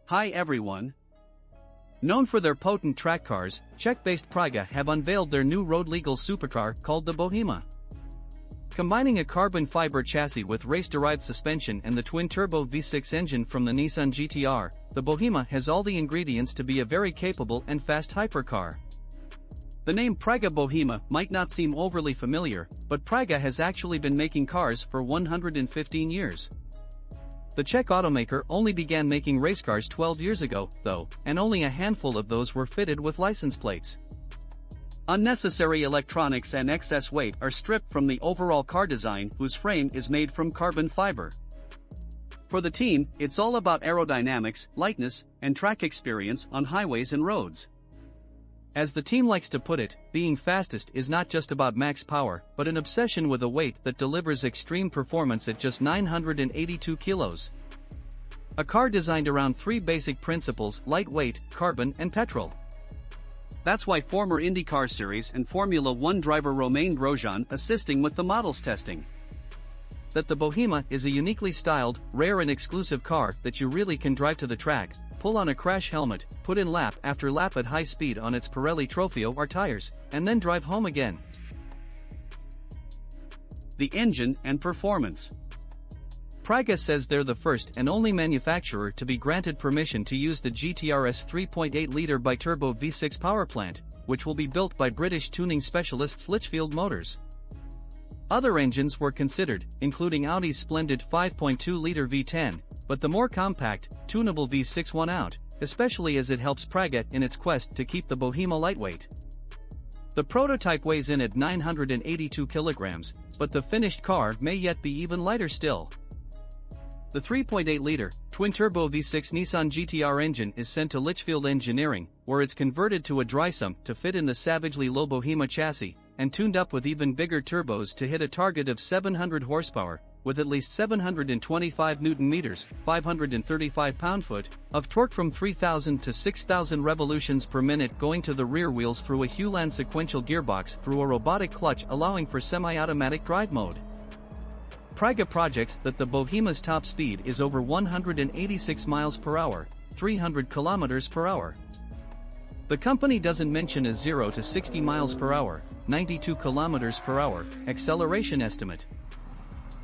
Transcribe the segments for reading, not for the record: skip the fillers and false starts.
Hi everyone. Known for their potent track cars, Czech-based Praga have unveiled their new road-legal supercar called the Bohema. Combining a carbon fiber chassis with race-derived suspension and the twin-turbo V6 engine from the Nissan GT-R, the Bohema has all the ingredients to be a very capable and fast hypercar. The name Praga Bohema might not seem overly familiar, but Praga has actually been making cars for 115 years. The Czech automaker only began making race cars 12 years ago, though, and only a handful of those were fitted with license plates. Unnecessary electronics and excess weight are stripped from the overall car design, whose frame is made from carbon fiber. For the team, it's all about aerodynamics, lightness, and track experience on highways and roads. As the team likes to put it, being fastest is not just about max power, but an obsession with a weight that delivers extreme performance at just 982 kilos. A car designed around three basic principles: lightweight, carbon, and petrol. That's why former IndyCar Series and Formula One driver Romain Grosjean assisting with the models testing. That the Bohema is a uniquely styled, rare and exclusive car that you really can drive to the track, pull on a crash helmet, put in lap after lap at high speed on its Pirelli Trofeo R tires, and then drive home again. The engine and performance. Praga says they're the first and only manufacturer to be granted permission to use the GT-R's 3.8-liter biturbo V6 power plant, which will be built by British tuning specialists Litchfield Motors. Other engines were considered, including Audi's splendid 5.2-liter V10, but the more compact, tunable V6 won out, especially as it helps Praga in its quest to keep the Bohema lightweight. The prototype weighs in at 982 kilograms, but the finished car may yet be even lighter still. The 3.8-liter, twin-turbo V6 Nissan GT-R engine is sent to Litchfield Engineering, where it's converted to a dry sump to fit in the savagely low Bohema chassis, and tuned up with even bigger turbos to hit a target of 700 horsepower, with at least 725 Nm, 535 pound-foot, of torque from 3,000 to 6,000 revolutions per minute going to the rear wheels through a Hewland sequential gearbox through a robotic clutch allowing for semi-automatic drive mode. Praga projects that the Bohema's top speed is over 186 miles per hour, 300 kilometers per hour. The company doesn't mention a 0 to 60 miles per hour, 92 kilometers per hour, acceleration estimate.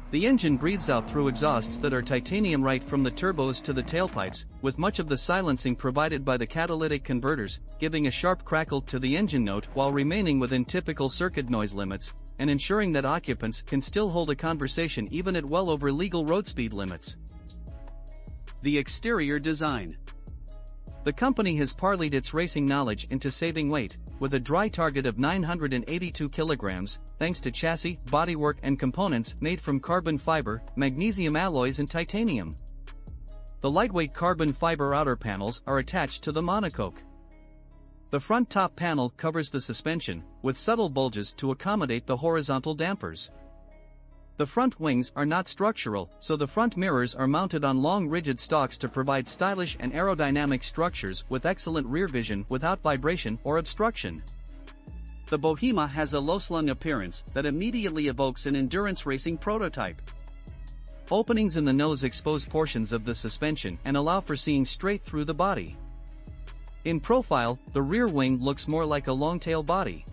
The engine breathes out through exhausts that are titanium right from the turbos to the tailpipes, with much of the silencing provided by the catalytic converters, giving a sharp crackle to the engine note while remaining within typical circuit noise limits, and ensuring that occupants can still hold a conversation even at well over legal road speed limits. The exterior design. The company has parlayed its racing knowledge into saving weight, with a dry target of 982 kilograms, thanks to chassis, bodywork and components made from carbon fiber, magnesium alloys and titanium. The lightweight carbon fiber outer panels are attached to the monocoque. The front top panel covers the suspension, with subtle bulges to accommodate the horizontal dampers. The front wings are not structural, so the front mirrors are mounted on long rigid stalks to provide stylish and aerodynamic structures with excellent rear vision without vibration or obstruction. The Bohema has a low-slung appearance that immediately evokes an endurance racing prototype. Openings in the nose expose portions of the suspension and allow for seeing straight through the body. In profile, the rear wing looks more like a long-tail body.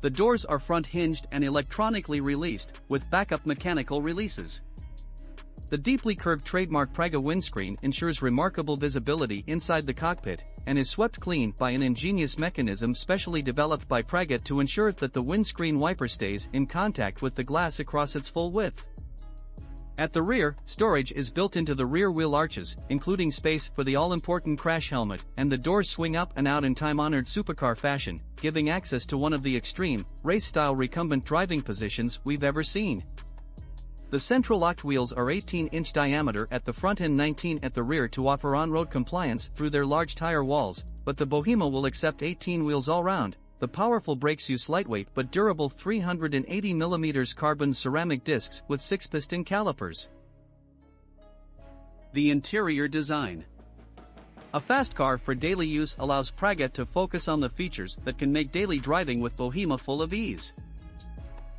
The doors are front-hinged and electronically released, with backup mechanical releases. The deeply curved trademark Praga windscreen ensures remarkable visibility inside the cockpit, and is swept clean by an ingenious mechanism specially developed by Praga to ensure that the windscreen wiper stays in contact with the glass across its full width. At the rear, storage is built into the rear wheel arches, including space for the all-important crash helmet, and the doors swing up and out in time-honored supercar fashion, giving access to one of the extreme, race-style recumbent driving positions we've ever seen. The central locked wheels are 18-inch diameter at the front and 19 at the rear to offer on-road compliance through their large tire walls, but the Bohema will accept 18 wheels all-round. The powerful brakes use lightweight but durable 380mm carbon ceramic discs with 6-piston calipers. The interior design. A fast car for daily use allows Praga to focus on the features that can make daily driving with Bohema full of ease.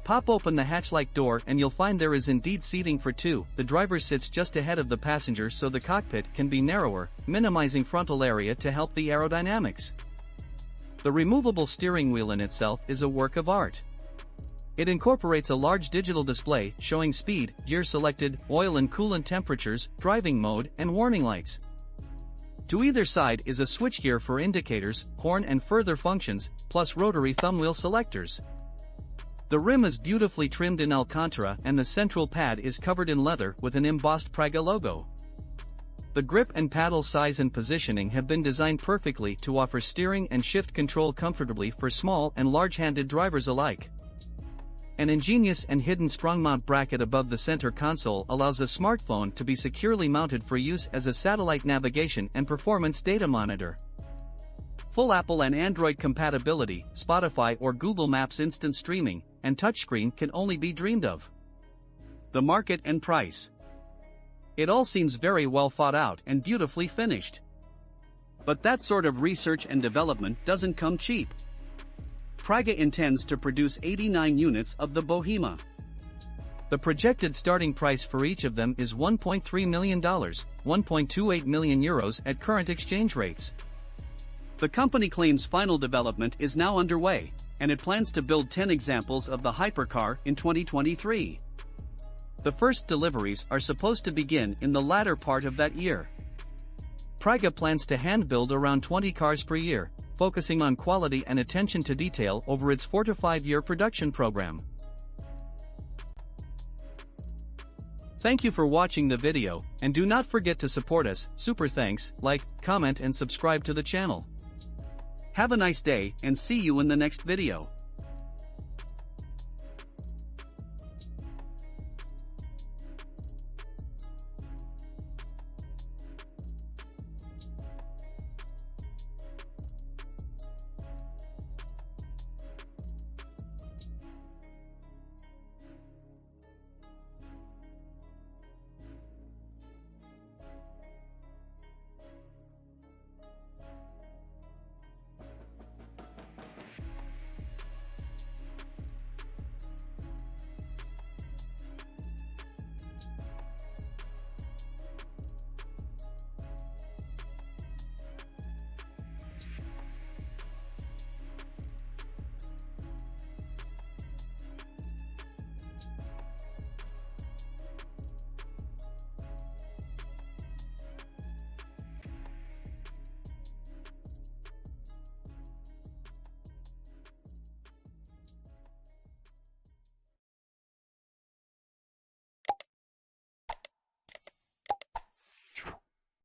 Pop open the hatch-like door and you'll find there is indeed seating for two. The driver sits just ahead of the passenger so the cockpit can be narrower, minimizing frontal area to help the aerodynamics. The removable steering wheel in itself is a work of art. It incorporates a large digital display showing speed, gear selected, oil and coolant temperatures, driving mode, and warning lights. To either side is a switchgear for indicators, horn and further functions, plus rotary thumbwheel selectors. The rim is beautifully trimmed in Alcantara and the central pad is covered in leather with an embossed Praga logo. The grip and paddle size and positioning have been designed perfectly to offer steering and shift control comfortably for small and large-handed drivers alike. An ingenious and hidden strong mount bracket above the center console allows a smartphone to be securely mounted for use as a satellite navigation and performance data monitor. Full Apple and Android compatibility, Spotify or Google Maps instant streaming, and touchscreen can only be dreamed of. The market and price. It all seems very well thought out and beautifully finished. But that sort of research and development doesn't come cheap. Praga intends to produce 89 units of the Bohema. The projected starting price for each of them is $1.3 million, 1.28 million euros at current exchange rates. The company claims final development is now underway, and it plans to build 10 examples of the Hypercar in 2023. The first deliveries are supposed to begin in the latter part of that year. Praga plans to hand-build around 20 cars per year, focusing on quality and attention to detail over its 4 to 5 year production program. Thank you for watching the video, and do not forget to support us. Super thanks, like, comment and subscribe to the channel. Have a nice day and see you in the next video.